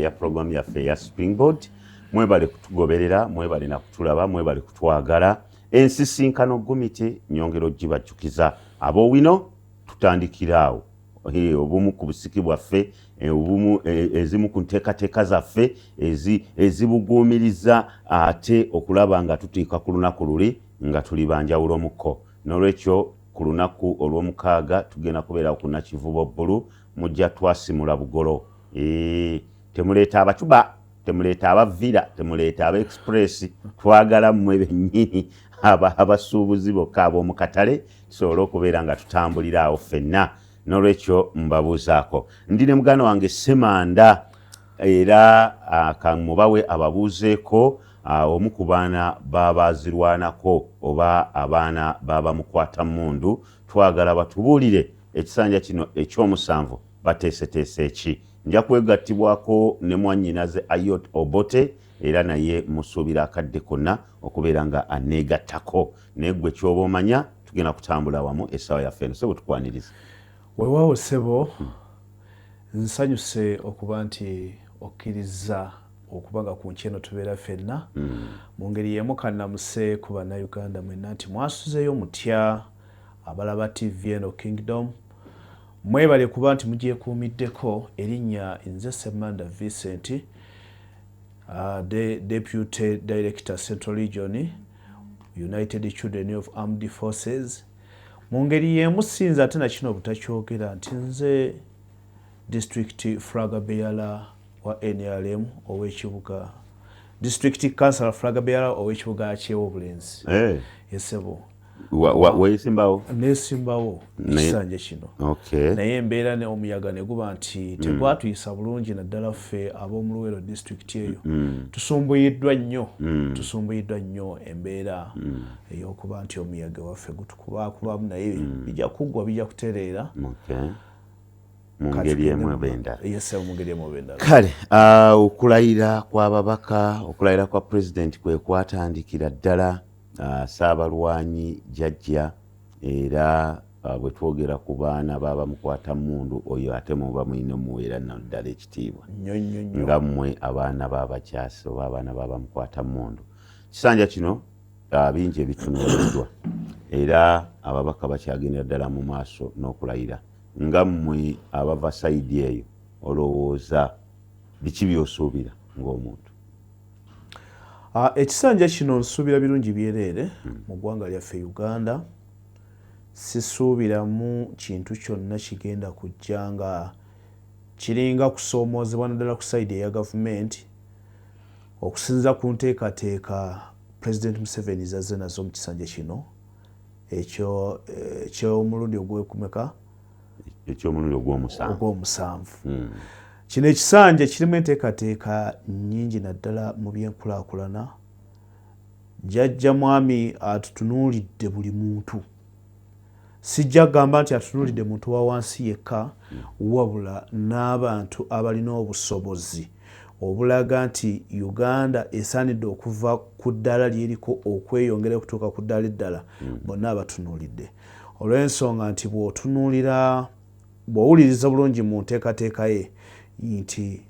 ya program yaffe ya Springboard. Mwebale kutugoberera, mwebale na kutulaba, mwebale kutwagala. Ensisinkano gumite nyongero gibajjukiza abowino tutandikiraawo. Obumu ku busiki bwaffe, obumu ezimu ku nteekateeka zaffe ezibuguumiriza ate okulaba nga tutuuka ku lunaku luli nga tuli banjawulo muko. N'olwekyo ku lunaku olw'omukaaga tugenda kubeera ku Nakivubo bbulu mujja twasimula bugolo. Temuleeta abacuba, temuleeta abavira, temuleeta aba express, twagala mmwe bennyini abasuubuzi bokka ab'omu katale tusobole okubeera nga tutambulira awo ffenna. N'olwekyo mbabuuzaako. Ndi ne muganda wange Ssemanda era kamubawe ababuuzeeko omu ku baana babazirwanako oba abaana babamukwatamundu, twagala batubuulire ekisanja kino eky'omusanvu bateeseteese ki. Nja kwegattibwako ne mwannyinaze Ayot Obote era naye musuubira akadde konna okubeera nga aneegattako. Naye ggwe ky'oba omanya tugenda kutambula wamu essaawa yaffe eno. Ssebo tukwaniriza. Weewaawo ssebo, nsanyuse okuba nti okkiriza okuba nga ku nki eno tubeera ffenna. Mu ngeri y'emu kannamuse ku bannayuganda mwenna nti mwasuzeyo mutya abalaba TV eno Kingdom. Mwebale kuba nti mugyekuumiddeko. Erinnya nze Ssemanda Vincent, Deputy Director Central Region, United Children of Armed Forces. Mu ngeri y'emu sinza ate na kino butakyogera nti nze District Flag Bearer wa NRM ow'ekibuga, District Council Flag Bearer ow'ekibuga ky'Obulenzi. Yesebo. Weesimbawo? Neesimbawo ekisanja kino. Naye embeera ne omuyaga ne guba nti tegwatuyisa bulungi naddala ffe ab'omu Luweero district eyo. Tusumbuyiddwa nnyo embeera ey'okuba nti omuyaga waffe gutukubakubamu naye bijja kuggwa, bijja kutereera. Mu ngeri emu oba endala. Mu ngeri emu oba endala. Kale, okulayira kw'ababaka, okulayira kwa President kwe kwatandikira ddala Ssaabalwanyi Jjajja era bwe twogera ku baana b'abamukwatamundu oyo ate muba mulina muweera naddala ekitiibwa nga mmwe abaana b'abakyasi oba abaana b'abamukwatamundu. Kisanja kino bingi ebitunuuliddwa era ababaka bakyagendera ddala mu maaso n'okulayira. Nga mmwe abava sayidi eyo olowooza biki by'osuubira ng'omuntu? Ekisanja kino nsuubira birungi byereere mu ggwanga lyaffe Uganda. Sisuubiramu kintu kyonna kigenda kujja nga kiringa kusoomoozebwa naddala ku sayidi eya gavumenti okusinza ku nteekateeka President Museveni zazze nazo mu kisanja kino eky'omulundi ogw'ekumeka? Eky'omulundi ogw'omusanvu. Kino ekisanja kirimu enteekateeka nnyingi naddala mu byenkulaakulana. Jjajja mwami atutunuulidde buli muntu. Sijja kugamba nti atutunuulidde muntu wa wansi yekka, wabula n'abantu abalina obusobozi obulaga nti Uganda esaanidde okuva ku ddaala ly'eriko okweyongera okutuuka ku ddaala eddala, bonna abatunuulidde. Olw'ensonga nti bw'owuliriza bulungi mu nteekateeka ye nti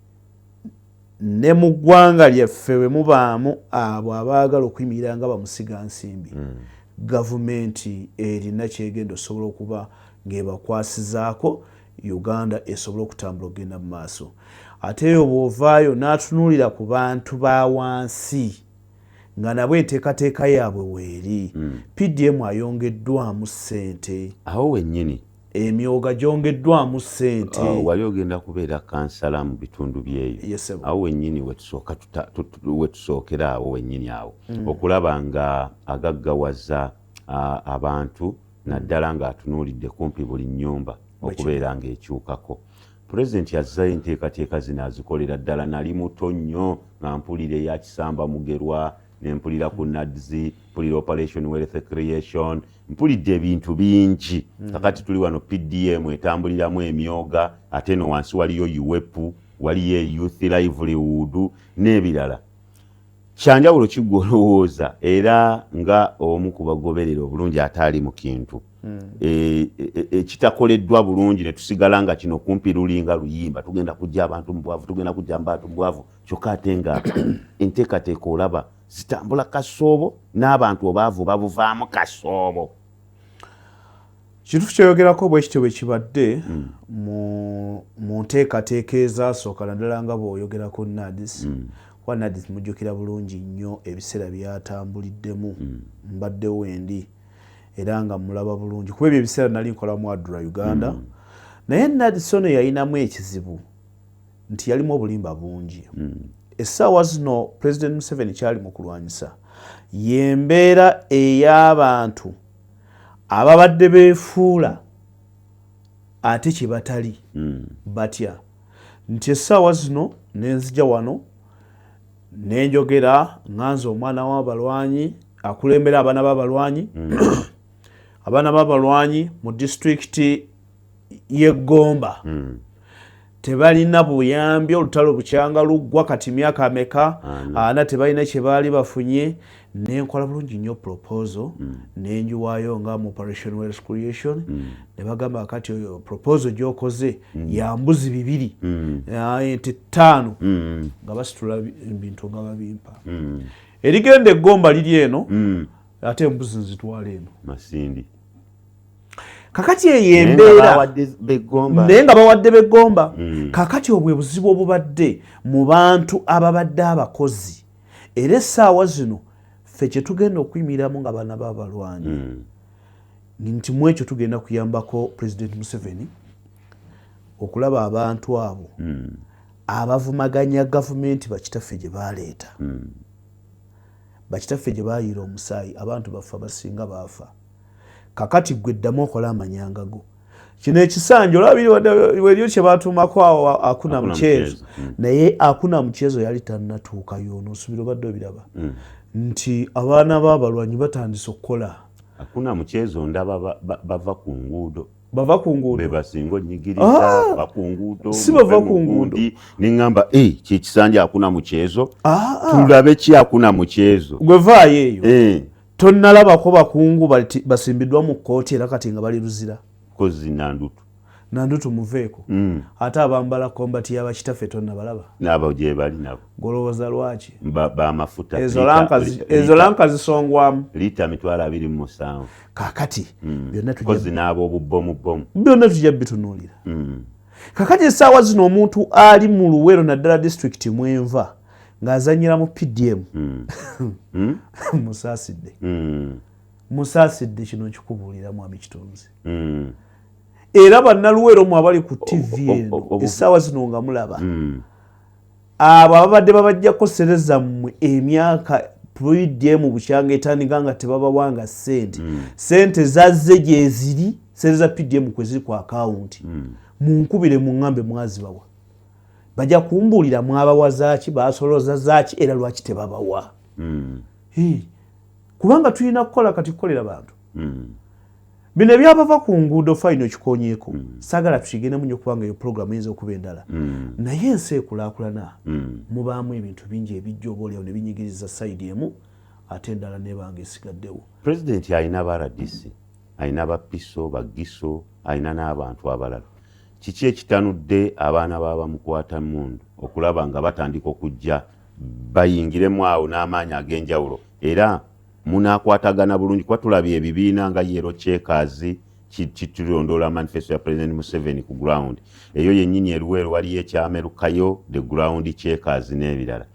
ne mu ggwanga lyaffe bwe mubaamu abo abaagala okuyimirira nga bamusiga nsimbi, gavumenti erina kyegenda osobola okuba ng'ebakwasizaako Uganda esobole okutambula okugenda mu maaso. Ate eyo bw'ovaayo n'atunuulira ku bantu ba wansi nga nabo enteekateeka yaabwe weeri. PDM ayongeddwamu ssente. Awo wennyini emyoga gyongeddwamu ssente. Wali ogenda kubeera kansala mu bitundu byeyo. Awo wennyini wetusookera awo wennyini awo okulaba nga agaggawaza abantu naddala ng'atunuulidde kumpi buli nnyumba okubeera ng'ekyukako. Pulezidenti yazzayo enteekateeka zino azikolera ddala nali muto nnyo nga mpulira eya Kisamba Mugerwa, ne mpulira ku NADS, mpulira Operation Wealth Creation, mpulidde ebintu bingi. Kakati tuli wano PDM etambuliramu emyoga, ate no wansi waliyo UWEP, waliyo Youth Livelihood n'ebirala. Kyanjawulo kiggwe olowooza era nga omu ku bagoberera obulungi ate ali mu kintu ekitakoleddwa bulungi ne tusigala nga kino kumpi lulinga luyimba tugenda kujja abantu mu bwavu tugenda kujja abantu mu bwavu kyokka ate nga enteekateeka olaba zitambula kasoobo n'abantu obaavu babuvaamu kasoobo. Kituufu kyeyogerako bwe kityo bwe kibadde mu nteekateeka ezaasooka naddala nga bw'oyogera ku NADS. Kuba NADS mujjukira bulungi nnyo ebiseera byatambuliddemu mbaddewo endi era nga mulaba bulungi kuba ebyo ebiseera nali nkola mu Adra Uganda. Naye NADS ono yalinamu ekizibu nti yalimu obulimba bungi. Essaawa zino President Museveni kyali mu kulwanyisa y'embeera ey'abantu ababadde beefuula ate kye batali batya nti essaawa zino nenzija wano nenjogera nganze omwana w'abalwanyi akulembera abaana b'abalwanyi abaana b'abalwanyi mu disitulikiti y'e Gomba tebalina buyambi olutalo bukyanga luggwa kati myaka ameka ana tebalina kye baali bafunye. Nenkola bulungi nnyo proposal nenjiwaayo nga mu Operation Wealth Creation ne bagamba kati oyo proposal gy'okoze ya mbuzi 2 ente 5 nga basitula ebintu nga babimpa erigenda eggomba liri eno ate embuzi nzitwala eno Masindi kakati eyembeera naye nga bawadde beggomba kakati obwe buzibu obubadde mu bantu ababadde abakozi era essaawa zino ffe kye tugenda okuyimiriramu nga baana b'abalwanyi nti mu ekyo tugenda kuyambako President Museveni okulaba abantu abo abavumaganya gavumenti bakitaffe gye baleeta bakitaffe gye bayiira omusaayi abantu baffe abasinga baafa kakati gwe ddamu okola amanyanga go kino ekisanja olabiriweriyo kye batuumako awo akuna muchezo naye akuna muchezo yali tannatuukayo n'osubira obadde obiraba nti abaana b'abalwanyi batandise okukola akuna muchezo ndaba bava ku nguudo be basinga onyigiriza bava ku nguudo si bava ku nguudo neŋŋamba kyekisanja akuna muchezo tulabe ki akuna muchezo gwe vaayo eyo tonnalabako bakungu basimbiddwa mu kkooti era kati nga bali luzira kozi nandutu muveeko ate abambala kombati y'abakitaffe tonnabalaba nabo gye bali nabo golowooza lwaki bamafuta ezo lanka zisongwamu lita 27,000 kakati kozi n'abo obubomu byonna tujja bitunuulira kakati essaawa zino omuntu ali mu Luweero naddala disitulikiti mwenva ng'azanyira mu PDM musaasidde kino kikubuulira mwami Kitonzi era bannaluweero mu abali ku TV eno essaawa zino nga mulaba abo ababadde babajjako ssente zammwe emyaka PDM bukyanga etandika nga tebabawanga ssente zazze gye ziri ssente za PDM kwe ziri ku akawunti munkubire muŋŋambe mwazibawa bajja kumbuulira mwabawa zaaki baasoloza zaaki era lwaki tebabawa kubanga tulina kukola kati kukolera bantu bino ebyabava ku nguudo fayino kikonyeeko saagala tukigendemu nnyo kubanga eyo puroguramu eyinza okuba endala naye ensi ekulaakulana mubaamu ebintu bingi ebijja obaolyawo ne binyigiriza sayidi emu ate endala nebanga esigaddewo. Pulezidenti alina ba RDC alina bapiso bagiso alina n'abantu abalala kiki ekitanudde abaana b'abamukwata mmundu okulaba nga batandika okujja bayingiremu awo n'amaanyi ag'enjawulo era munaakwatagana bulungi kuba tulabye ebibiina nga Yellow Checkers kitulondoola manifesto ya President Museveni ku ground eyo yennyini eruweero waliyo ekyamerukayo the ground Checkers n'ebirala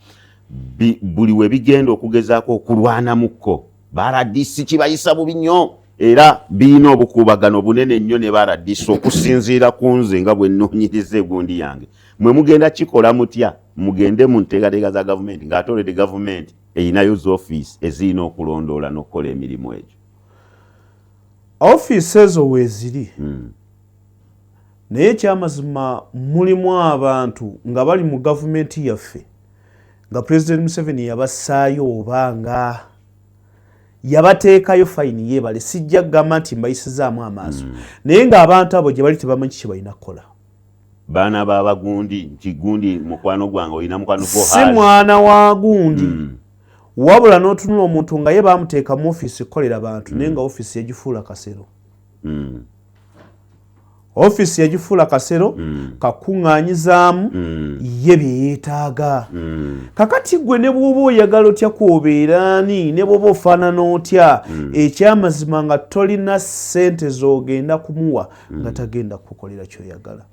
buli we bigenda okugezaako okulwanamukko baradisi kibayisa bubi nnyo era biina obukuubagano bunene nnyo ne baradisi okusinziira ku nze nga bwe nnoonyereza egundi yange mwe mugenda kikola mutya mugende mu nteekateeka za gavumenti ng'ate olede gavumenti eyinayo z'ofiisi ezirina okulondoola n'okukola emirimu egyo ofiisi ezo weeziri naye ekyamazima mulimu abantu nga bali mu gavumenti yaffe nga President Museveni yabassaayo oba nga yabateekayo fayini yeebale sijja kugamba nti mbayisizaamu amaaso naye ng'abantu abo gye bali tebamanyi kye balina kukola baana b'abagundi nti gundi mukwano gwange olina mukwano gwo si mwana wa gundi wabula n'otunula omuntu nga ye baamuteeka mu ofiisi kukolera bantu naye nga ofiisi yegifuula kasero Office yagifuula kasero kakuŋŋaanyizaamu ye bye yeetaaga. Kakati gwe ne bw'oba oyagala otya kw'obeeraani ne bw'oba ofaanana otya ekyamazima nga tolina ssente z'ogenda kumuwa nga tagenda kukukolera ky'oyagala.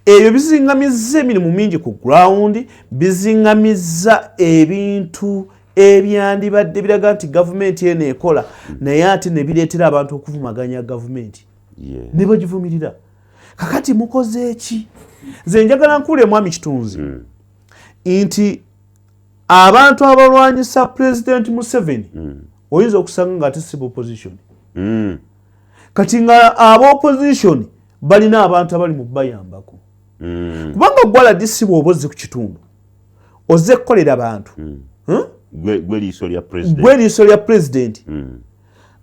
Ebyo biziŋŋamizza emirimu mingi ku ground, biziŋŋamizza ebintu ebyandibadde biraga nti gavumenti eno ekola naye ate ne bireetera abantu okuvumaganya gavumenti. Ne bagivumirira. Kakati mukoze ki? Nze njagala nkuule mwami Kitunzi nti abantu abalwanyisa President Museveni oyinza okusanga nga ate si opposition. Kati nga aba-opposition balina abantu abali mu bayambako. Kubanga gwala disi bw'oba ozze ku kitundu ozze kukolera bantu gwe liiso lya president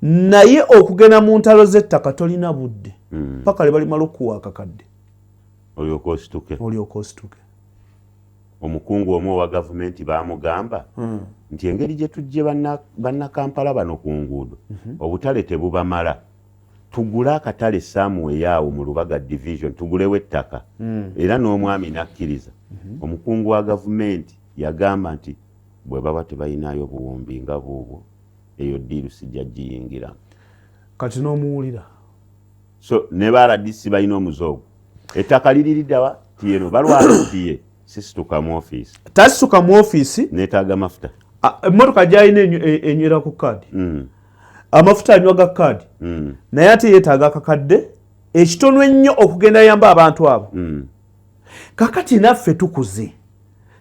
naye okugenda mu ntalo z'ettaka tolina budde paka le balimala okuwa akakadde olyoka osituke. Omukungu omu owa gavumenti baamugamba nti engeri gye tujje bannakampala bano ku nguudo obutale tebubamala, tugule akatale Samuweyaawo mu Lubaga division tugulewo ettaka era n'omwami nakkiriza. Omukungu wa gavumenti yagamba nti bwe baba tebalinayo buwumbi nga buubwo eyo ddiiru sijja giyingira. Kati n'omuwulira. So ne baradisi balina omuzoogo. Ettaka liririddawa tiyeno balwala tiye sisituka mu ofiisi. Tasituka mu ofiisi. Neetaaga mafuta. Emmotoka gy'alina enywera ku kaadi. Amafuta anywa ga kaadi. Naye ate yeetaaga akakadde ekitono ennyo okugenda yamba abantu abo. Kakati naffe tukuze.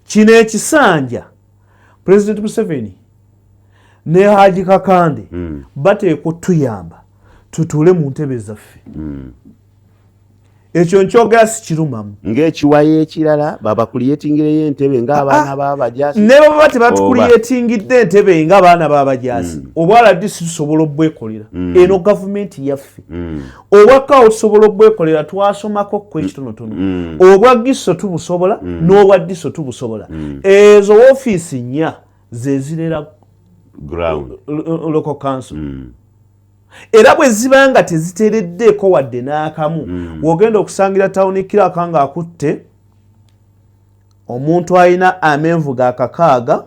Kino ekisanja President Museveni ne Haji Kakande bateekwa tuyamba tutuule mu ntebe zaffe. Ekyo nkyogera sikirumamu. Ng'ekiwayo ekirala babakuliyetingireyo entebe ng'abaana b'abajaasi. Ne baba tebatukuliyetingidde entebe ng'abaana b'abajaasi. Obwala disi tusobola obwekolera. Eno gavumenti yaffe. Obwakawo tusobola obwekolera twasomako kwe kitonotono. Obwa Giso tubusobola n'obwa Diso tubusobola. Ezo ofiisi nnya ze zirera ground local council. Era bwe ziba nga teziteereddeeko wadde n'akamu w'ogenda okusangira tawuni kiraka nga akutte omuntu alina amenvu ga kakaaga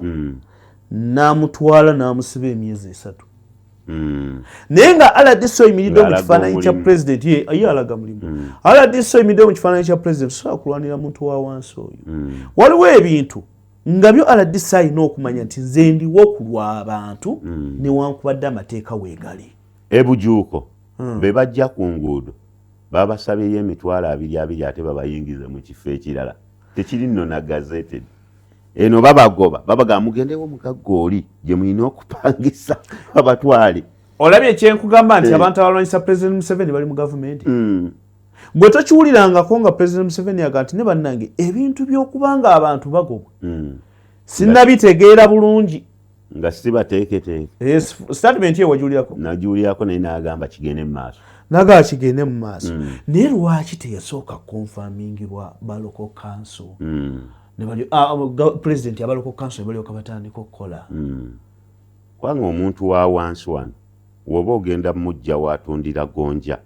n'amutwala n'amusiba emyezi 3. Naye nga RDC oyimiridde mu kifaananyi kya president ye alaga mulimu. RDC oyimiridde mu kifaananyi kya president sobola kulwanira muntu wa wansi oyo. Waliwo ebintu nga byo RDC alina okumanya nti nze ndiwo okulwa abantu newankubadde amateeka weegali. Ebujuuko be bajja ku nguudo babasabiye emitwalo 2 ate babayingiza mu kifo ekirala tekiri nno na gazeted. Eno babagoba babaga mugendewo mugaggo oli gye mulina okupangisa abatwale. Olabye ekyenkugamba nti abantu abalwanyisa President Museveni bali mu gavumenti. Bwe tokiwulirangako nga President Museveni yaga nti ne bannange ebintu by'okubanga abantu bagobwa sinnabitegeera bulungi nga sibateeketeeke. Statement ye wajuulirako? Najuulirako naye n'agamba kigende mu maaso. Naga kigende mu maaso. Naye lwaki teyasooka konfamingibwa ba local council? Ne bali president ya local council balyoka batandika okukola. Kubanga omuntu wa wansi wano woba ogenda mujja watundira gonja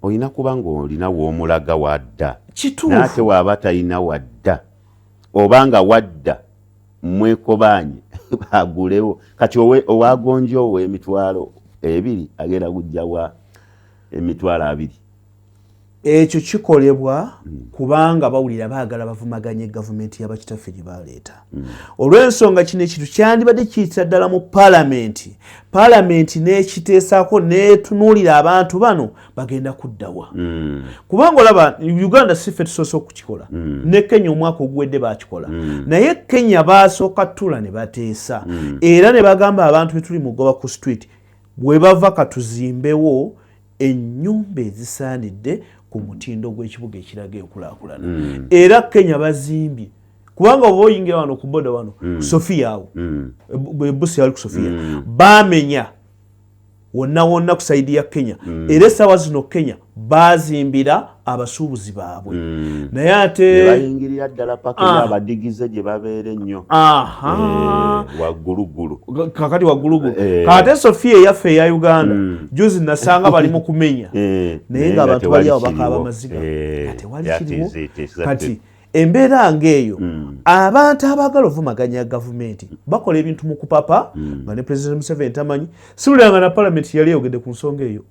olina kuba ng'olina w'omulaga wadda. Kituufu. N'ate waaba talina wadda obanga wadda mwekobanye agulewo kati owagonja ow'emitwalo 2 agenda kujja wa emitwalo 2. Ekyo kikolebwa kubanga bawulira baagala bavumaganye gavumenti y'abakitaffe gye baleeta. Olw'ensonga kino ekintu kyandibadde kiyitira ddala mu paalamenti. Paalamenti n'ekiteesaako n'etunuulira abantu bano bagenda kuddawa. Kubanga olaba Uganda si ffe tusoose okukikola. Ne Kenya omwaka oguwedde baakikola. Naye Kenya baasooka ttula ne bateesa. Era ne bagamba abantu be tuli mugoba ku street bwe bava katuzimbewo ennyumba ezisaanidde ku mutindo gw'ekibuga ekiraga enkulaakulana. Era Kenya bazimbye kubanga oba oyingira wano ku boda wano Sofia awo busi yali ku Sofia baamenya wonna ku saidi ya Kenya era essaawa zino Kenya bazimbira abasuubuzi baabwe naye ate bayingirira ddala paka abadigize gye babeera ennyo waggulugulu kakati waggulugulu kaate Sofia eyaffe eya Uganda juzi nasanga bali mu kumenya naye ng'abantu bali awo bakaaba amaziga ate wali kiriwo kati embeera ng'eyo abantu abaagala ovumaganya gavumenti bakola ebintu mu kupapa nga ne President Museveni tamanyi siwuliranga na palamenti yali eyogedde ku nsonga eyo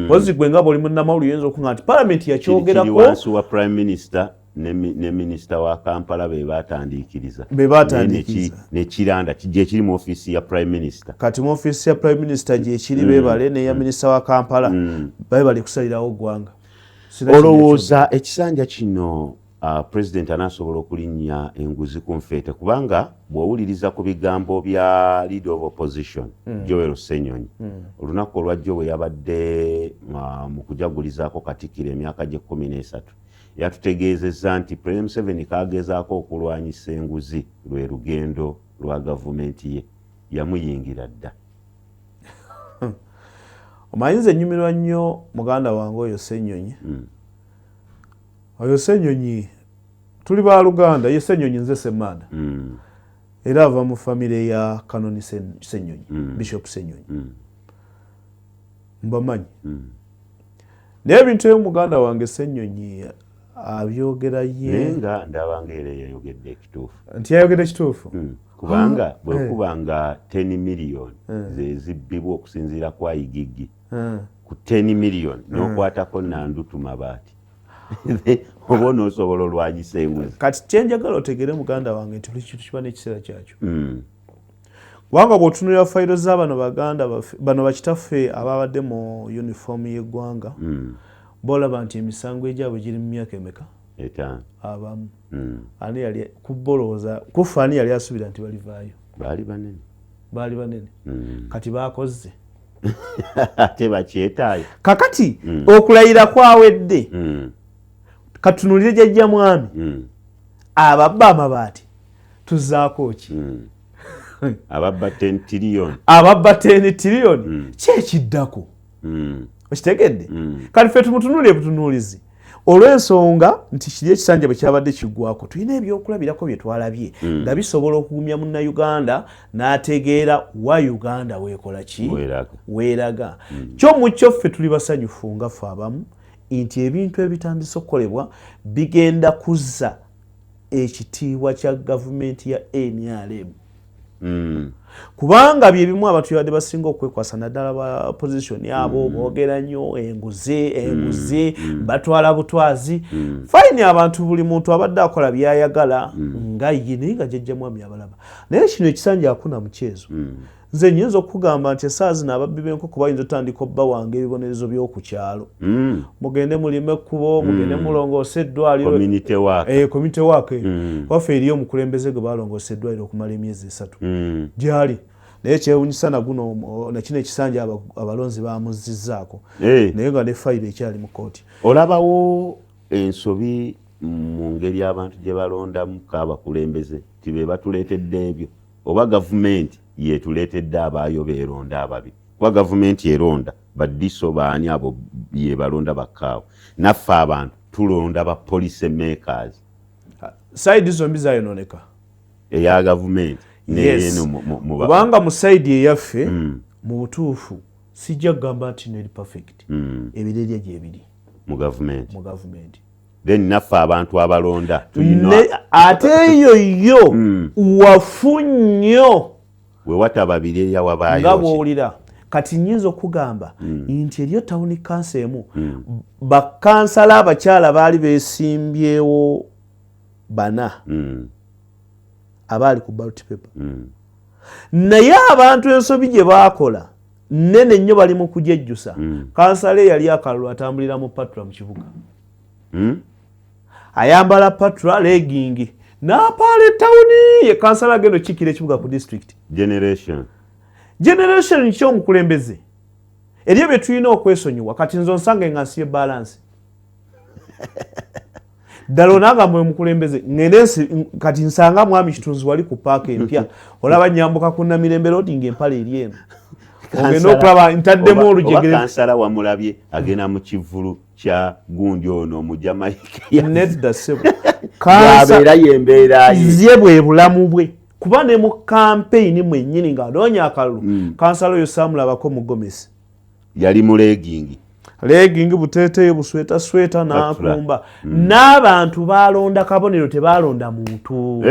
pozi gwe nga bwoli munnamawulire oyinza okuŋŋa nti palamenti yakyogerako wansi wa prime minister ne minisita wa Kampala be batandiikiriza nekiranda gye kiri mu ofiisi ya prime minister kati mu ofiisi ya prime minister gye kiri beebale neya minisita wa Kampala babe bali kusalirawo ggwanga olowooza ekisanja kino President anasobola okulinnya enguzi ku nfeete kubanga bw'owuliriza ku bigambo bya leader of opposition Joel Ssenyonyi olunaku olwajjo bwe yabadde mu kujagulizaako Katikkiro emyaka gye 13 yatutegeezezza nti President Museveni kaagezaako okulwanyisa enguzi lwe lugendo lwa gavumenti ye yamuyingira dda. Omanyiza ennyumirwa nnyo muganda wange oyo Ssenyonyi oyo Ssenyonyi tuli ba Luganda ye Ssenyonyi nze Ssemanda era ava mu famire ya Kanoni Ssenyonyi Bishop Ssenyonyi mbamanyi naye ebintu ebyo wange Ssenyonyi abyogera ye nga ndabanga era yayogedde ekituufu nti yayogedde ekituufu kubanga bwekubanga 10 miliyoni zezibbibwa okusinziira ku Igigi ku 10 miliyoni n'okwatako Nandutu Mabaati oba onoosobola olwanyisa enguzi kati kyenjagala otegere muganda wange nti buli kintu kiba n'ekiseera kyakyo kubanga bw'otunulira fayiro z'abano baganda bano bakitaffe ababadde mu yunifoomu y'eggwanga bolaba nti emisango egyabwe giri mu myaka emeka 5 abamu ani yali kubolooza kufa ani yali asuubira nti balivaayo baali banene kati baakoze ate bakyetaayo kakati okulayira kwawedde katunulire jjajja mwami ababba amabaati tuzaako ki ababba 10 tiriyoni kyekiddako okitegedde kati ffe tumutunulire butunuulizi olw'ensonga nti kiri ekisanja bwe kyabadde kiggwako tulina ebyokulabirako bye twalabye nga bisobola okugumya munnayuganda n'ategeera wa Uganda weekola ki weeraga kyo mu kyo ffe tuli basanyufu nga ffe abamu nti ebintu ebitandise okukolebwa bigenda kuzza ekitiibwa kya gavumenti ya NRM kubanga bye bimu abantu yabadde basinga okwekwasa naddala ba opposition abo boogera nnyo enguzi batwala butwazi fine abantu buli muntu abadde akola byayagala nga ye naye nga jjajja mwami abalaba naye kino ekisanja akuna mukyezo nze nyinza okugamba nti essaawa zino ababbi b'enkoko bayinza otandika obba wange ebibonerezo by'oku kyalo mugende mulime ekkubo mugende mulongoose eddwaliro community work waffe eriyo omukulembeze gwe balongoose eddwaliro okumala emyezi 3 gyali naye kyewunyisa naguno nakino ekisanja abalonzi bamuzizzaako naye nga ne fayiro ekyali mu kooti olabawo ensobi mu ngeri abantu gye balondamu k'abakulembeze ti be batuleetedde ebyo oba gavumenti yetuleetedde abaayo beeronda ababi kuba gavumenti eronda baddiso baani abo ye balonda bakkaawo naffe abantu tulonda ba police makers saidi zombi zayonooneka eya gavumenti kubanga mu saidi eyaffe mu butuufu sijja kugamba nti neri perfect ebirerya gyebiri mu gavumenti then naffe abantu abalonda ate eyo yo wafu nnyo we wataba birerya wabaayo nga bw'owulira kati nnyinza okugamba nti eriyo tawuni kansa emu bakansala abakyala baali beesimbyewo 4 abaali ku ballot paper naye abantu ensobi gye baakola nnene nnyo bali mu kujejjusa kansala yali akalulu atambulira mu patra mu kibuga ayambala patra legingi n'apaala ettawuni ye kansala agenda okikira ekibuga ku district generation ky'omukulembeze eryo bye tulina okwesonyiwa kati nzo nsange nga nsiye balansi ddala onagamba omukulembeze ngende kati nsanga mwami kitunzi wali ku paaka empya olaba nyambuka ku Namirembe Road ng'empala eri eno ogenda okulaba ntaddemu olujegere kansala wamulabye agenda mu kivulu kya gundi ono mu Jamaica nedda ssebo abeera yembeera ye bwe bulamu bwe kuba ne mu campaign mwennyini ng'anoonya akalulu kansala oyo saamulabako mu Gomesi yali mu legingi buteeteeyo busweta n'akumba n'abantu balonda kabonero tebalonda muntu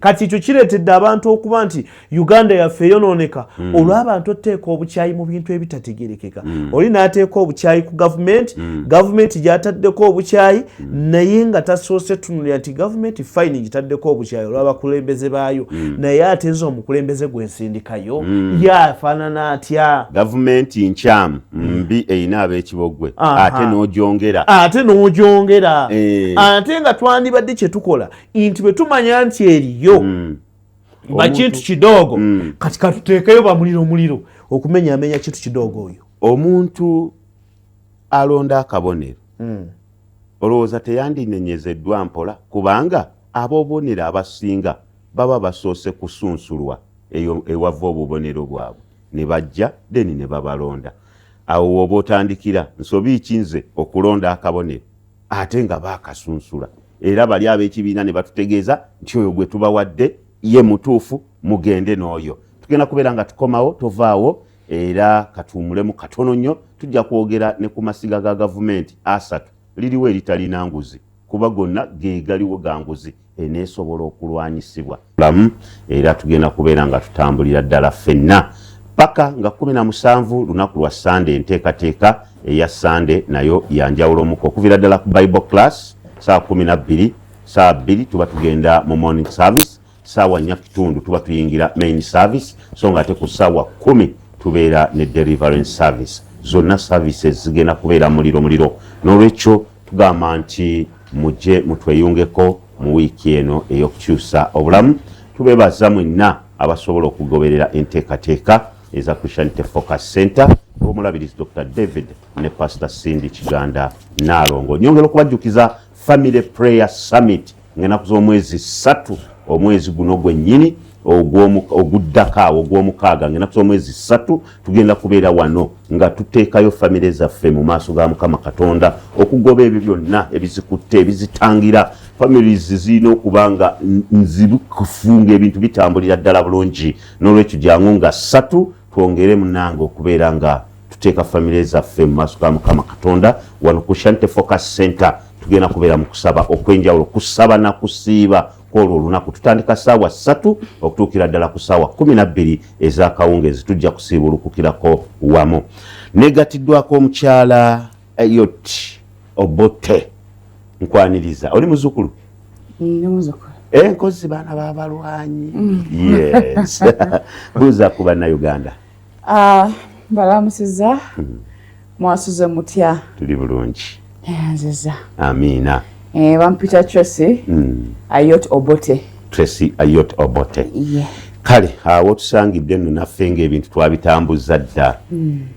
kati ekyo kireetedde abantu okuba nti Uganda yaffe eyonooneka olw'abantu oteeka obukyayi mu bintu ebitategerekeka oli n'ateeka obukyayi ku gavumenti gy'ataddeko obukyayi naye nga tasoose tunulira nti gavumenti fayini gitaddeko obukyayi olw'abakulembeze baayo naye ate nze omukulembeze gwensindikayo yafaanana atya gavumenti nkyamu mbi erina ab'ekibogwe ate n'ogyongera ate nga twandibadde kye tukola nti bwe tumanya nti eriyo bakintu kidoogo kati katuteekeyo bamuliro okumenyaamenya kintu kidoogo oyo omuntu alonda akabonero olowooza teyandinenyezeddwa mpola kubanga ab'obubonero abasinga baba basoose kusunsulwa eyo ewava obubonero bwabwe ne bajja deni ne babalonda awo woba otandikira nsobi kinze okulonda akabonero ate nga baakasunsula era bali ab'ekibiina ne batutegeeza nti oyo gwe tubawadde ye mutuufu mugende n'oyo tugenda kubeera nga tukomawo tovaawo era katuwumulemu katono nnyo tujja kwogera ne ku masiga ga gavumenti asatu liriwo eritalina nguzi kuba gonna ge galiwo ga nguzi eneesobola okulwanyisibwa lamu era tugenda kubeera nga tutambulira ddala ffenna paka nga 17 lunaku lwa Sunday enteekateeka eya Sunday nayo yanjawulomuko okuviira ddala ku Bible class saa 12 saa 2 tuba tugenda mu morning service saawa 4 tuba tuyingira main service so nga ate ku saawa 10 tubeera ne deliverance service zonna services zigenda kubeera muliro n'olwekyo tugamba nti mujje mutweyungeko mu wiiki eno ey'okukyusa obulamu tubeebaza mwenna abasobola okugoberera enteekateeka eza Christianity Focus Center omulabirizi Dr. David ne Pastor Cindy Kiganda Nalongo nyongera okubajjukiza Family Prayer Summit ng'enaku z'omwezi 3 omwezi guno gwennyini oguddaka ogw'omukaaga ng'enaku z'omwezi 3 tugenda kubeera wano nga tuteekayo famire zaffe mu maaso ga Mukama Katonda okugoba ebyo byonna ebizikutte ebizitangira families zirina okuba nga nzibikufunga ebintu bitambulira ddala bulungi n'olwekyo jangu nga 3 twongere munange okubeera nga tuteeka famire zaffe mu maaso ga Mukama Katonda wano ku Christianity Focus Center tugenda kubeera mu kusaba okwenjawulo kusaba na kusiiba kwolwo olunaku tutandika saawa 3 okutuukira ddala ku saawa 12 ez'akawungeezi tujja kusiibulukukirako wamu negatiddwako omukyala Ayot Obote nkwaniriza oli muzukulu nkozi baana babalwanyi yes buuza ku bannayuganda balamusiza mwasuze mutya tuli bulungi nziza amiina bampita Tracy Ayot Obote kale awo tusangidde nno naffe ng'ebintu twabitambuza dda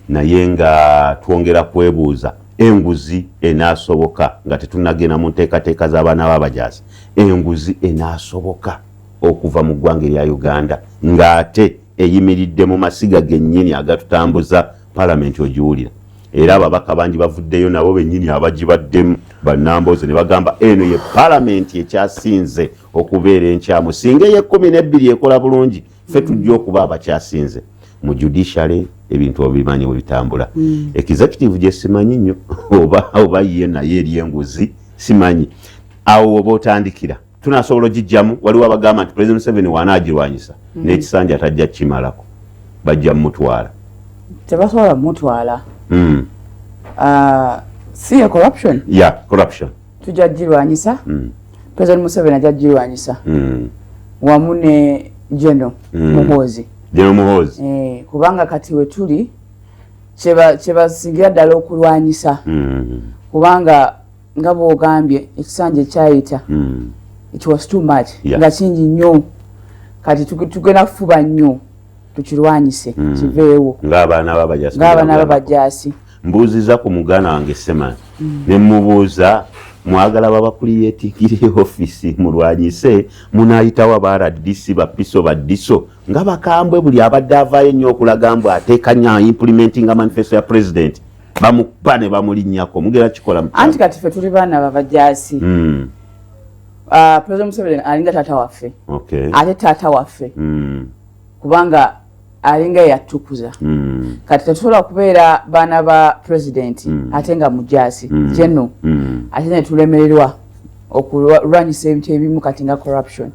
naye nga twongera kwebuuza enguzi enaasoboka nga tetunagenda mu nteekateeka z'abaana b'abajaasi enguzi enaasoboka okuva mu ggwanga erya Uganda ng'ate eyimiridde mu masiga gennyini agatutambuza palamenti ogiwulira era ababaka bangi bavuddeyo nabo bennyini abagibaddemu bannamboozi ne bagamba eno ye palamenti ekyasinze okubeera enkyamu singa eye12 ekola bulungi ffe tujja okuba abakyasinze mu judiciary ebintu obimanyi bwe bitambula executive gye simanyi nnyo oba ye naye eri enguzi simanyi awo oba otandikira tunasobola ogijjamu waliwo abagamba nti President Museveni wanaagirwanyisa n'ekisanja tajja kimalako bajja mutwala tebasobola mutwala si ya corruption tujja girwanyisa President Museveni ajja girwanyisa wamu ne General Muhoozi kubanga kati we tuli kyebasingira ddala okulwanyisa kubanga nga bw'ogambye ekisanja ekyayita it was too much nga kingi nnyo kati tugenda kufuba nnyo tukirwanyise kiveewo ng'abaana b'abajaasi mbuuziza ku muganda wange Semani ne mubuuza mwagala baba creating office mulwanyise munayitawo aba RDC bapiso badiso nga bakambwe buli abadde avaayo nnyo okulaga mbu ateekanya implementing manifesto ya president bamukuba ne bamulinnyako mugera kikola anti kati ffe tuli baana babajaasi President Museveni alinga taata waffe ate taata waffe kubanga alinga yatukuza kati tetusobola kubeera baana ba president ate nga mujaasi jenno ate ne tulemererwa okulwanyisa ebintu ebimu kati nga corruption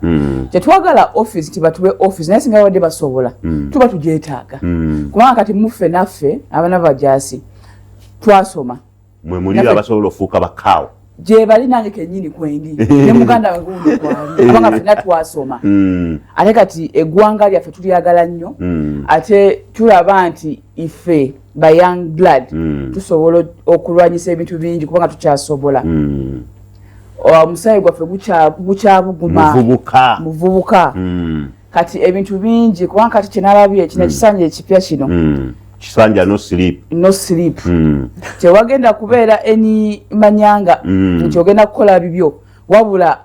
tetwagala office tibatuwe office naye singa wadde basobola tuba tugyetaaga kubanga kati muffe naffe abaana bajaasi twasoma mwe mulira abasobola ofuuka bakaawo je bali nange kenyini kwendi ne muganda wange kwali kubanga ffenna twasoma ate kati eggwanga lyaffe tulyagala nnyo ate tulaba nti ife ba young blood tusobola okulwanyisa ebintu bingi kubanga tukyasobola omusaayi gwaffe gukyabuguma muvubuka kati ebintu bingi kubanga kati kyenalabye kino ekisanja ekipya kino kisanja no sleep tewagenda kubeera eni manyanga nti ogenda kukola bibyo wabula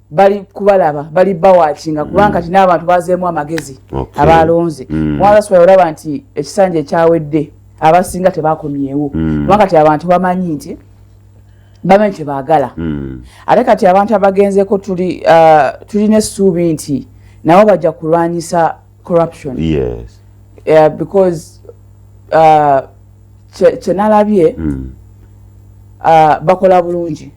bali kubalaba bali bawakinga kubanga kati n'abantu bazeemu amagezi abalonze mwaza sobola olaba nti ekisanja ekyawedde abasinga tebakomyewo kubanga kati abantu bamanyi nti bamanyi kye baagala ate kati abantu abagenzeeko tulina essuubi nti nabo bajja kulwanyisa corruption because kyenalabye bakola bulungi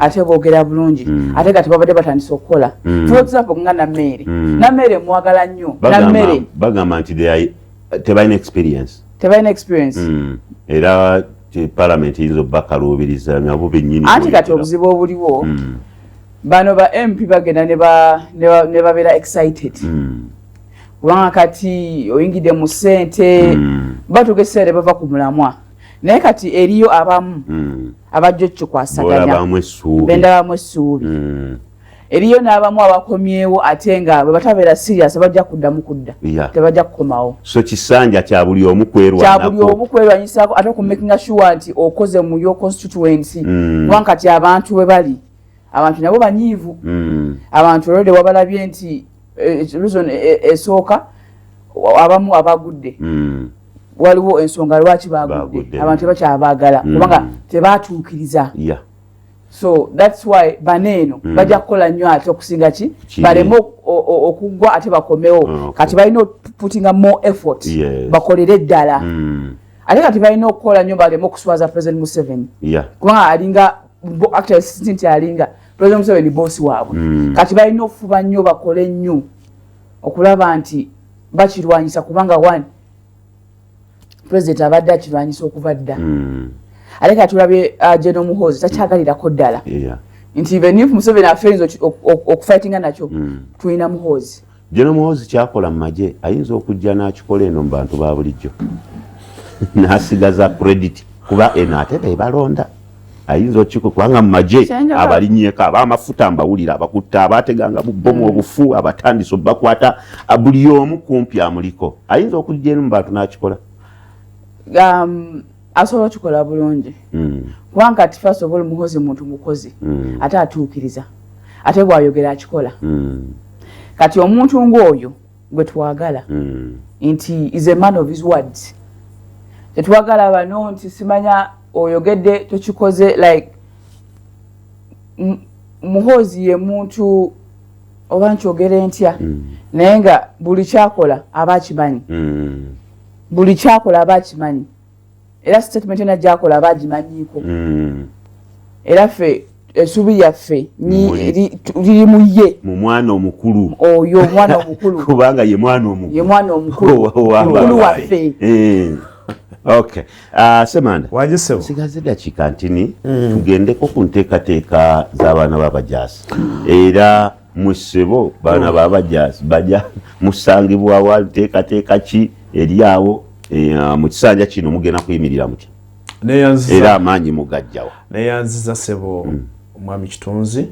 ate boogera bulungi ate kati babadde batandisa okukola for example nga nammere mwagala nnyo nammere bagamba nti tebalina experience era parliament yinza obakaluubiriza nabo bennyini anti kati obuzibu obuliwo bano ba MP bagenda ne babeera excited kubanga kati oyingidde mu ssente batugeseere bava ku mulamwa naye kati eriyo abamu abajja okukikwasaganya bendabamu essuubi eriyo n'abamu abakomyewo ate nga bwe batabeera serious bajja kuddamu kudda tebajja kukomawo so kisanja kya buli omu kwerwanyisaako ate okumakinga sure nti okoze mu yo constituency kubanga kati abantu bwe bali abantu nabo banyiivu abantu olwedde wabalabye nti reason esooka abamu abagudde waliwo ensonga lwaki bagudde abantu tebakyabaagala kubanga tebatuukiriza so that's why baneeno bajja kukola nnyo ate okusinga ki baleme okuggwa ate bakomewo kati balina puttinga more effort bakolere eddala ate kati balina okukola nnyo baleme okuswaza President Museveni kubanga alinga actually nti alinga President Museveni bosi waabwe kati balina okufuba nnyo bakole nnyo okulaba nti bakirwanyisa kubanga one president abadde akirwanyisa okuva dda ate kati tulabye General Muhoozi takyagalirako ddala nti even if Museveni afeerinza okufightinga nakyo tulina Muhoozi General Muhoozi kyakola mu magye ayinza okujja n'akikola eno mu bantu ba bulijjo n'asigaza credit kuba eno ate bebalonda ayinza okiko kubanga mu magye abalinnyeko ab'amafuta mbawulira abakutta abateganga bubbomu obufu abatandisa obbakwata buli omu kumpi amuliko ayinza okujja eno mu bantu n'akikola asobola okikola bulungi kubanga kati first of all Muhoozi muntu mukozi ate atuukiriza ate bw'ayogera akikola kati omuntu ng'oyo gwe twagala nti is a man of his words tetwagala bano nti simanya oyogedde tokikoze like Muhoozi ye muntu oba nkyogere ntya naye nga buli kyakola aba akimanyi buli kyakola aba akimanyi era statement ena gyakola aba agimanyiiko era ffe essuubi lyaffe liri mu ye mu mwana omukulu oyo omwana omukulu kubanga ye mwana omukulu waffe okay Semanda wajisewo sigaze dakiika ntini tugendeko ku nteekateeka z'abaana b'abajaasi era musebo baana b'abajaasi bajja musangibwa wa nteekateeka ki eri awo mu kisanja kino mugenda kuyimirira mutya era amaanyi mugajjawa neyanziza sebo omwami Kitunzi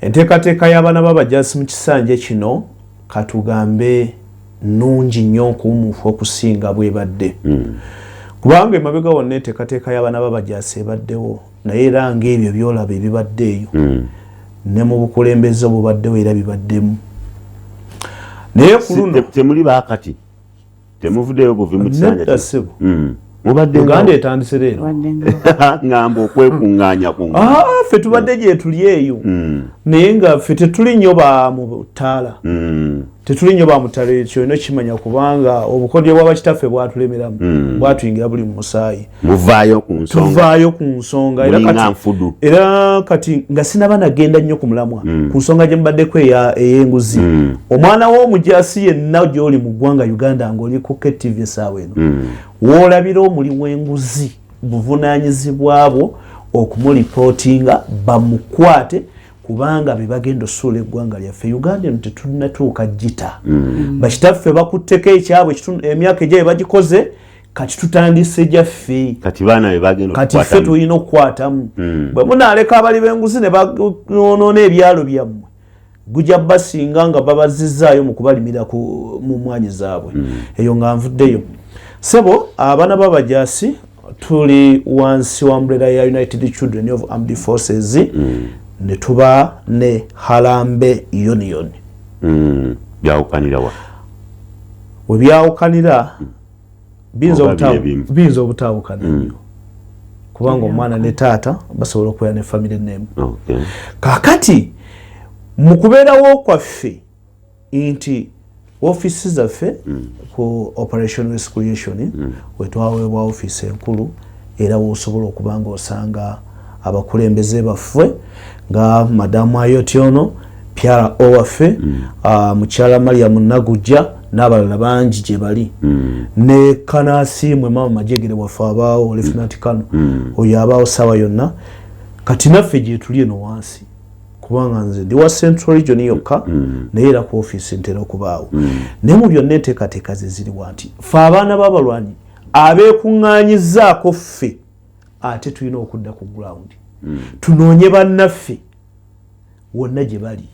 enteekateeka y'abaana b'abajaasi mu kisanja kino katugambe nungi nnyo nkuumuufu okusinga bwebadde kubanga emabega wonna enteekateeka y'abaana b'abajaasi ebaddewo naye era ng'ebyo byolaba ebibaddeeyo ne mu bukulembeze obubaddewo era bibaddemu naye ku luno temuli baakati temuvuddeyo buvi mu kisanja mubadde Uganda etandise leero ngamba okwekuŋŋaanya ku ffe tubadde gye tuli eyo naye nga ffe tetuli nnyo ba mu ttaala tetuli nnyo ba mu ttaala ekyo ino kimanya kubanga obukodyo bw'abakitaffe bwatulemeramu bwatuyingira buli mu musaayi tuvaayo ku nsonga era kati nga sinaba nagenda nnyo ku mulamwa ku nsonga gye mubaddeko ey'enguzi omwana w'omujaasi yenna gy'oli mu ggwanga Uganda ng'oli ku KTV essaawa eno woolabira omuli w'enguzi buvunaanyizibwa bwo okumulipootinga bamukwate kubanga be bagenda osuula eggwanga lyaffe Uganda eno tetunatuuka gita bakitaffe bakutteko ekyabwe emyaka egyo bagikoze kati tutandise gyaffe kati ffe tulina okukwatamu bwe munaaleka abali b'enguzi ne bayonoona ebyalo byammwe gujja basinga nga babazizaayo mu kubalimira mu mwanyi zaabwe eyo nga nvuddeyo sebo abaana b'abajaasi tuli wansi wa umbrella ya United Children of Armed Forces ne tuba ne Harambe Union byawukanira wa we byawukanira binza obutaawukana nnyo kubanga omwana ne taata basobola okubeera ne family name kaakati mu kubeerawo kwaffe nti office zaffe ku operation rescuation wetwaweebwa office enkulu era wosobola okuba nga osanga abakulembeze baffwe nga madamu Ayotiono Pyara owaffe mukyala Mariam Nagujja n'abalala bangi gye bali ne Kanasiimwe mama Majegere waffe abaawo Lieutenant Kano oyo abaawo sawa yonna kati naffe gye tuli eno wansi kubanga nze ndi wa Central Region yokka naye era ku office ntera okubaawo naye mu byonna enteekateeka ze ziri wanti ffe abaana b'abalwanyi abeekuŋŋaanyizzaako ffe ate tulina okudda ku ground tunoonye bannaffe wonna gye bali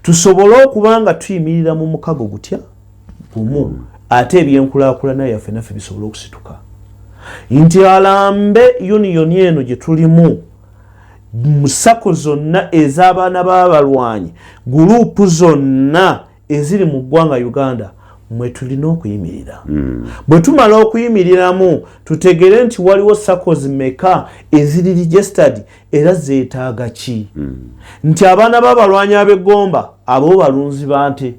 tusobole okuba nga tuyimirira mu mukago gutya gumu ate ebyenkulaakulana yaffe naffe bisobole okusituka nti Harambe Union eno gye tulimu mu sako zonna ez'abaana b'abalwanyi guruupu zonna eziri mu ggwanga Uganda mwe tulina okuyimirira bwe tumala okuyimiriramu tutegere nti waliwo SACCOs meka eziri registered era zeetaaga ki nti abaana b'abalwanyi ab'eggomba abo balunzi bante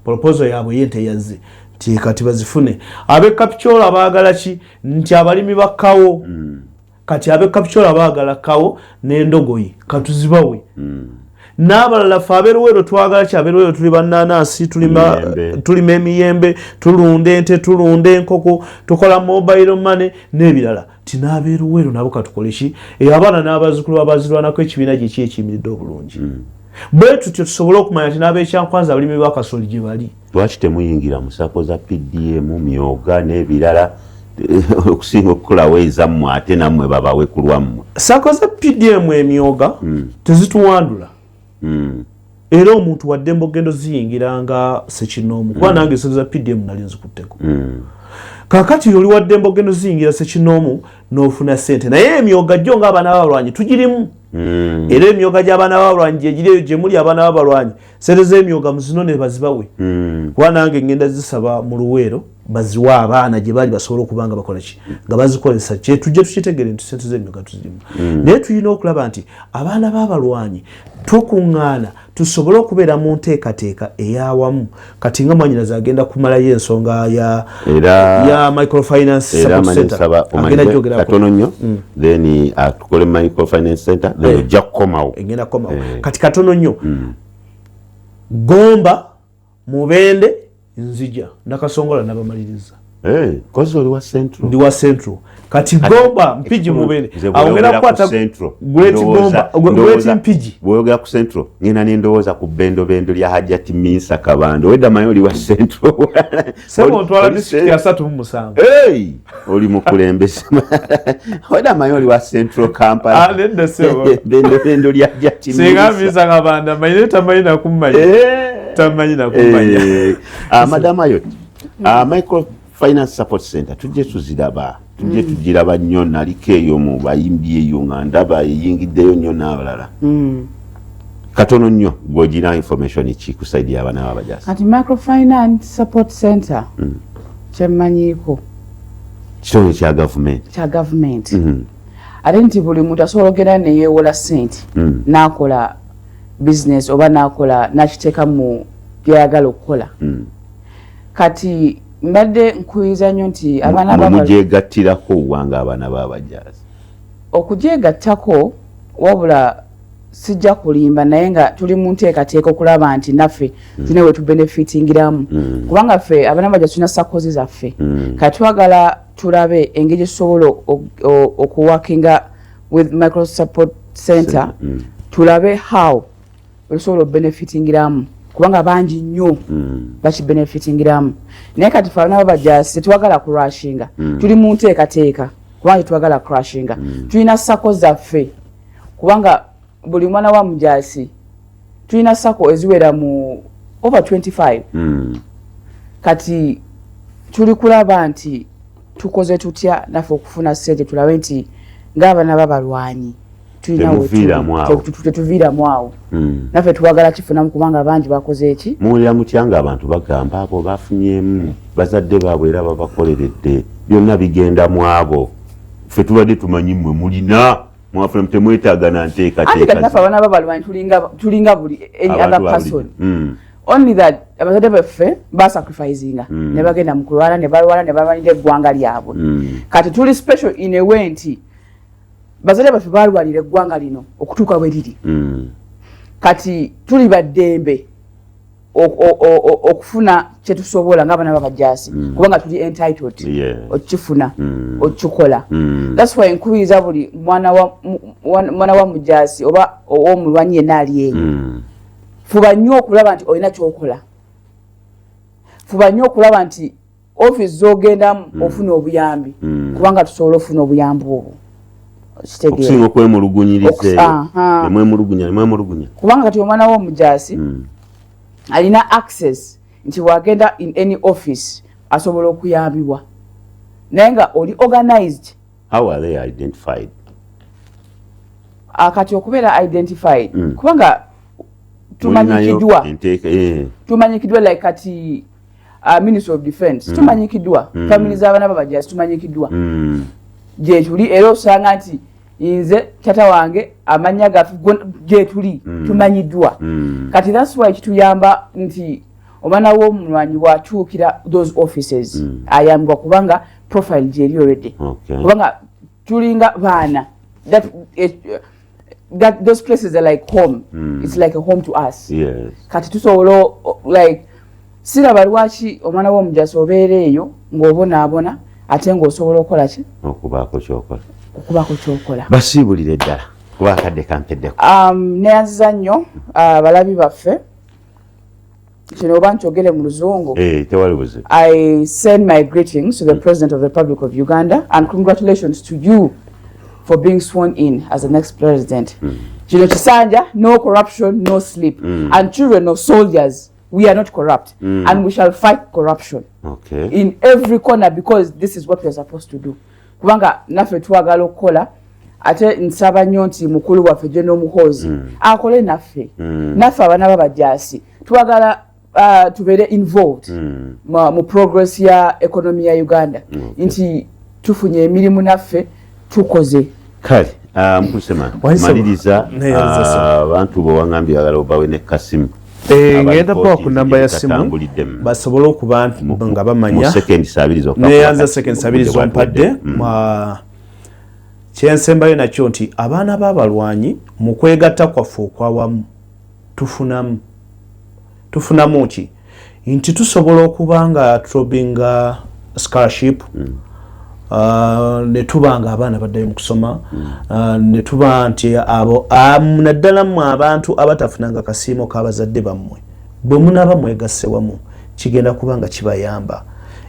proposal yaabwe yente yazze nti kati bazifune ab'e Kapchorwa baagala ki nti abalimi bakkawo kati ab'e Kapchorwa baagala kawo n'endogoyi katuzibawe n'abalala ffe ab'eruwero twagala ki ab'eruwero tuli bannanansi tulima emiyembe tulunda ente tulunda enkoko tukola mobile money n'ebirala ti n'ab'eruwero nabo katukole ki abaana n'abazzukulu abazirwanako ekibiina gye ki ekiyimiridde obulungi bwe tutyo tusobole okumanya ti n'ab'ekyankwanza abalimi b'akasooli gye bali lwaki temuyingira mu SACCO za PDM myoga n'ebirala okusinga okukolawo ezammwe ate nammwe babawe ku lwammwe SACCO za PDM emyoga tezituwandula era omuntu wadde mbogendo ziyingira nga sekinoomu kuba nange ensonga za PDM nali nzikutteko kakati oli wadde mbogendo ziyingira sekinoomu n'ofuna ssente naye emyoga gyo ng'abaana b'abalwanyi tugirimu era emyoga gy'abaana b'abalwanyi gyegiri gye muli abaana b'abalwanyi ssente z'emyoga muzinone bazibawe kuba nange ngenda zisaba mu luweero baziwa abaana gye bali basobola okuba nga bakola ki nga bazikozesa tujje tukitegere nti ssente z'emyoga tuzirimu naye tulina okulaba nti abaana b'abalwanyi tukuŋŋaana tusobole okubeera mu nteekateeka ey'awamu kati nga mwanyinaze agenda kumalayo ensonga ya microfinance support center agenda gyogera katono nnyo then tukole microfinance center then ojja kukomawo egenda kukomawo kati katono nnyo Gomba Mubende Nzija nakasongola nabamaliriza kozi oli wa Central ndi wa Central kati Gomba Mpigi Mubende awongera kukwata Great Gomba Great Mpigi bwogera ku Central ngina n'endowooza ku bendo lya Hajjati Minsa Kabando wedda mayo oli wa Central sebo ntwala district ya 37 oli mukulembeze wedda mayo oli wa Central Kampala nenda sebo bendo lya Hajjati Minsa singa Minsa Kabanda mayine tamayina kumanya tamayina kumanya Madam Ayot microfinance support center tujje tuziraba tujje tugiraba nnyo naliko eyo mu bayimbi eyo nga ndaba eyingiddeyo nnyo n'abalala katono nnyo gw'ogira information ki kusaidia abaana b'abajaasi kati microfinance support center kyemmanyiiko kitone kya gavumenti ate nti buli muntu asobola ogenda neyeewola ssente n'akola business oba n'akiteeka mu byayagala okukola kati mbadde nkuyiza nnyo nti abaana mugyegattirako wanga abaana b'abajaasi okugyegattako wabula sijja kulimba naye nga tuli mu nteekateeka okulaba nti naffe tulina we tubenefitingiramu kubanga ffe abaana b'abajaasi tulina sakozi zaffe kati twagala tulabe engeri esobola okuwakinga with micro support center tulabe how wetusobola obenefitingiramu kubanga bangi nnyo bakibenefitingiramu naye kati fe abaana b'abajaasi tetwagala kurashinga tuli mu nteekateeka kubanga tetwagala kurashinga tulina sako zaffe kubanga buli mwana wa mujaasi tulina sako eziwera mu over 25 kati tuli kulaba nti tukoze tutya naffe okufuna ssente tulabe nti ng'abaana b'abalwanyi tetuviiramu awo naffe twagala kifunamu kubanga bangi bakoze eki muwulira mutya nga abantu bagamba abo bafunyemu bazadde baabwe era babakoleredde byonna bigenda mu abo ffe tubadde tumanyi mmwe mulina mwafuna temwetaaga na nteekateeka kati naffe abaana b'abalwanyi tulinga buli any other person only that abazadde baffe basacrificinga ne bagenda mu kulwala ne balwala ne balwanira eggwanga lyabwe kati tuli special in a way nti bazadde baffe balwalira eggwanga lino okutuuka bwe liri kati tuli baddembe okufuna kyetusobola ng'abaana b'abajaasi kubanga tuli entitled okifuna okikola that's why nkubiriza buli mwana wa mujaasi oba ow'omulwanyi yenna ali eyo fuba nnyo okulaba nti olina kyokola fuba nnyo okulaba nti office z'ogendamu ofuna obuyambi kubanga tusobola ofuna obuyambi obwo okusinga okwemulugunyiriza nemwemulugunya kubanga kati omwana w'omujaasi alina access nti wagenda in any office asobola okuyambibwa naye nga oli organized. How are they identified? Kati okubeera identified kubanga tumanyikiddwa like kati Ministry of Defence tumanyikiddwa family z'abaana b'abajaasi tumanyikiddwa gye tuli era osanga nti nze tata wange amanya gaffe gye tuli tumanyiddwa kati that's why kituyamba nti omwana w'omulwanyi bw'atuukira those offices ayambibwa kubanga profile gyeri already kubanga tulinga baana that those places are like home. It's like a home to us. Yes. Kati tusobola like siraba lwaki omwana w'omujaasi obeera eyo ng'obonaabona ate ng'osobola okukola ki okubaako kyokola basiibulire ddala kuba akadde kampeddeko neyanziza nnyo balabi baffe kino oba nkyogere mu luzungu tewalibuze I send my greetings to the President of the Republic of Uganda and congratulations to you for being sworn in as the next president. Kino Kisanja, no corruption, no sleep. And children of soldiers, we are not corrupt. And we shall fight corruption in every corner because this is what we are supposed to do. Kubanga naffe twagala okukola ate nsaba nnyo nti mukulu waffe General Muhoozi akole naffe abaana b'abajaasi twagala tubeere involved mu progress ya economy ya Uganda nti tufunye emirimu naffe tukoze kale mpusema maliriza abantu bw'owangambye agala obawe ne Kasimu ngenda kuba ku namba ya simu basobole okuba nga bamanya neyanza seconds abiri zompadde kyensembayo nakyo nti abaana b'abalwanyi mu kwegatta kwaffe okwawamu tufunamu ki nti tusobola okuba nga trobinga scholarship ne tubanga abaana baddayo mu kusoma ne tuba nti abo naddala mu abantu abatafunanga kasiimo k'abazadde bammwe bwe munaaba mwegasse wamu kigenda kuba nga kibayamba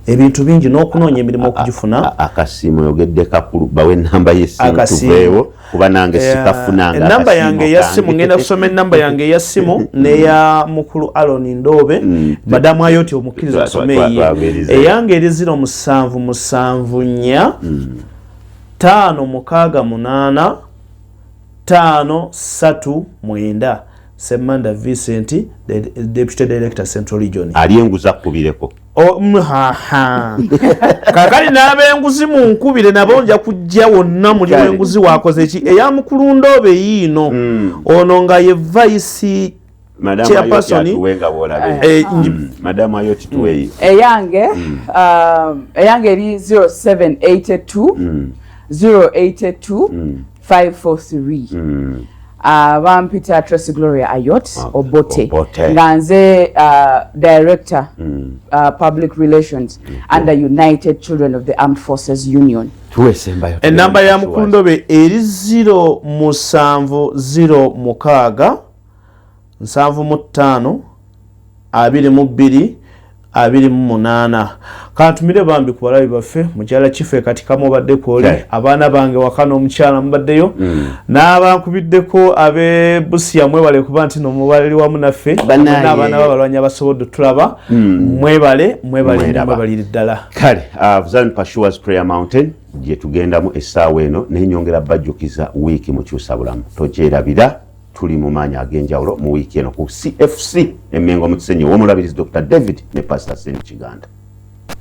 ebintu bingi n'okunoonya emirimu okugifuna. Akasimu yogedde kakulu bawe ennamba y'essimu tuveewo kuba nange sikafunanga. Ennamba yange ey'essimu ngenda kusoma ennamba yange ey'essimu n'eya mukulu Aaron Ndobe madamu Ayoti omukkiriza asome eyange eri 0774 568 539 Semanda Vincent, the Deputy Director Central Region. Aliyenguza kubireko. Kakali n'abenguzi mu nkubire nabo nja kujja wonna muli wenguzi wakoze eki eya mukulu Ndobe yiino ono nga ye vice chairperson Madam Ayoti tuweyi eyange eri 0782 082 543 bampita Tracy Gloria Ayot Obote nga nze director public relations under United Children of the Armed Forces Union. Ennamba ya mukulu Ndobe eri 0706 75 22 28 kantumire bambi ku balabi baffe mukyala kife kati kamubadde kwoli abaana bange wakana omukyala mubaddeyo n'abankubiddeko abe Busia mwebale kuba nti no mubali wamu naffe n'abaana babalwanya basobodde tulaba mwebale ddala kale Zion Pashua's Prayer Mountain gye tugendamu essaawa eno nenyongera bajjukiza wiiki mu kyusabulamu tokyerabira tuli mu maanyi ag'enjawulo mu wiiki eno ku CFC Emmengo mu kisenyi w'omulabirizi Dr. David ne Pastor Sen Kiganda.